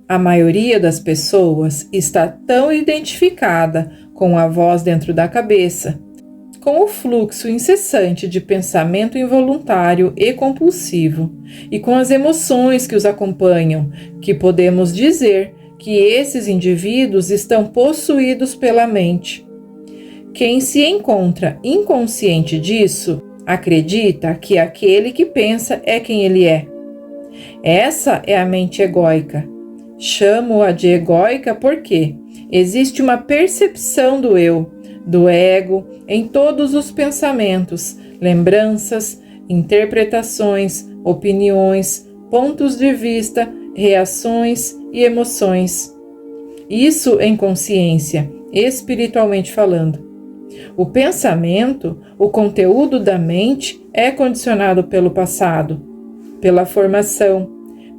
A maioria das pessoas está tão identificada com a voz dentro da cabeça, com o fluxo incessante de pensamento involuntário e compulsivo, e com as emoções que os acompanham, que podemos dizer que esses indivíduos estão possuídos pela mente. Quem se encontra inconsciente disso, acredita que aquele que pensa é quem ele é. Essa é a mente egóica. Chamo-a de egóica porque existe uma percepção do eu, do ego, em todos os pensamentos, lembranças, interpretações, opiniões, pontos de vista, reações e emoções. Isso em consciência, espiritualmente falando. O pensamento, o conteúdo da mente, é condicionado pelo passado, pela formação,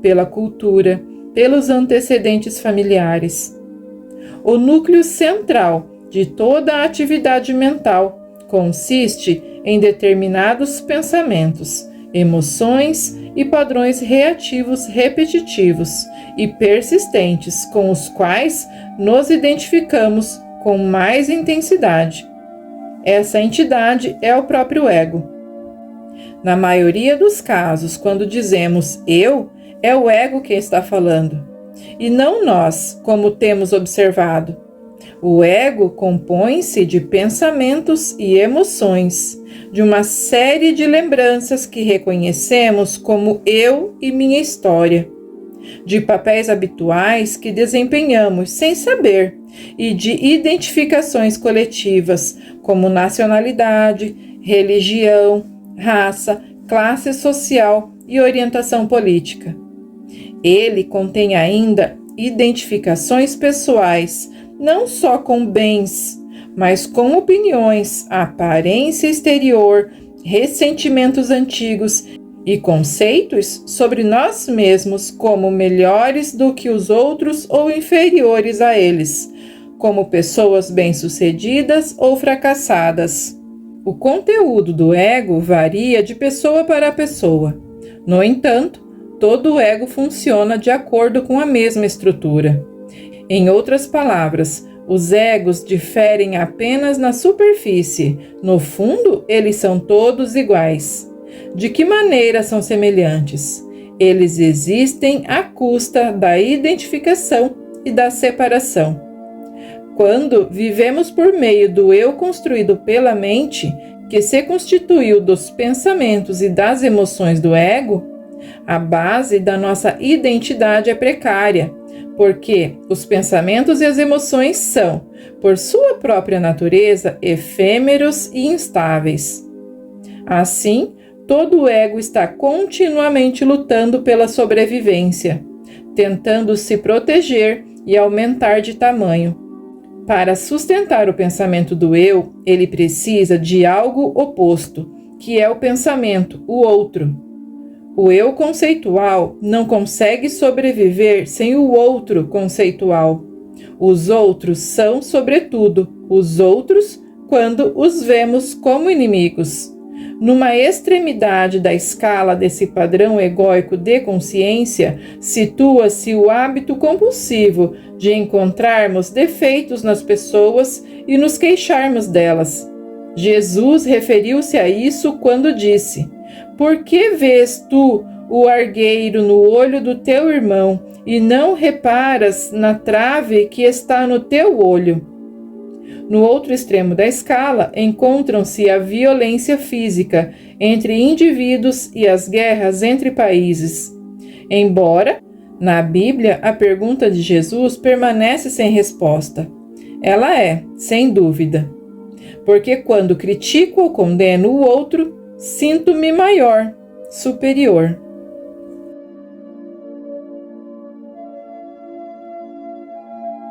pela cultura, pelos antecedentes familiares. O núcleo central de toda a atividade mental consiste em determinados pensamentos, emoções e padrões reativos repetitivos e persistentes com os quais nos identificamos com mais intensidade. Essa entidade é o próprio ego. Na maioria dos casos, quando dizemos eu, é o ego que está falando, e não nós, como temos observado. O ego compõe-se de pensamentos e emoções, de uma série de lembranças que reconhecemos como eu e minha história, de papéis habituais que desempenhamos sem saber e de identificações coletivas, como nacionalidade, religião, raça, classe social e orientação política. Ele contém ainda identificações pessoais, não só com bens, mas com opiniões, aparência exterior, ressentimentos antigos e conceitos sobre nós mesmos como melhores do que os outros ou inferiores a eles, como pessoas bem-sucedidas ou fracassadas. O conteúdo do ego varia de pessoa para pessoa. No entanto, todo o ego funciona de acordo com a mesma estrutura. Em outras palavras, os egos diferem apenas na superfície. No fundo, eles são todos iguais. De que maneira são semelhantes? Eles existem à custa da identificação e da separação. Quando vivemos por meio do eu construído pela mente, que se constituiu dos pensamentos e das emoções do ego, a base da nossa identidade é precária, porque os pensamentos e as emoções são, por sua própria natureza, efêmeros e instáveis. Assim, todo o ego está continuamente lutando pela sobrevivência, tentando se proteger e aumentar de tamanho. Para sustentar o pensamento do eu, ele precisa de algo oposto, que é o pensamento, o outro. O eu conceitual não consegue sobreviver sem o outro conceitual. Os outros são, sobretudo, os outros quando os vemos como inimigos. Numa extremidade da escala desse padrão egóico de consciência, situa-se o hábito compulsivo de encontrarmos defeitos nas pessoas e nos queixarmos delas. Jesus referiu-se a isso quando disse: "Por que vês tu o argueiro no olho do teu irmão e não reparas na trave que está no teu olho?" No outro extremo da escala, encontram-se a violência física entre indivíduos e as guerras entre países. Embora, na Bíblia, a pergunta de Jesus permanece sem resposta. Ela é, sem dúvida. Porque quando critico ou condeno o outro, sinto-me maior, superior.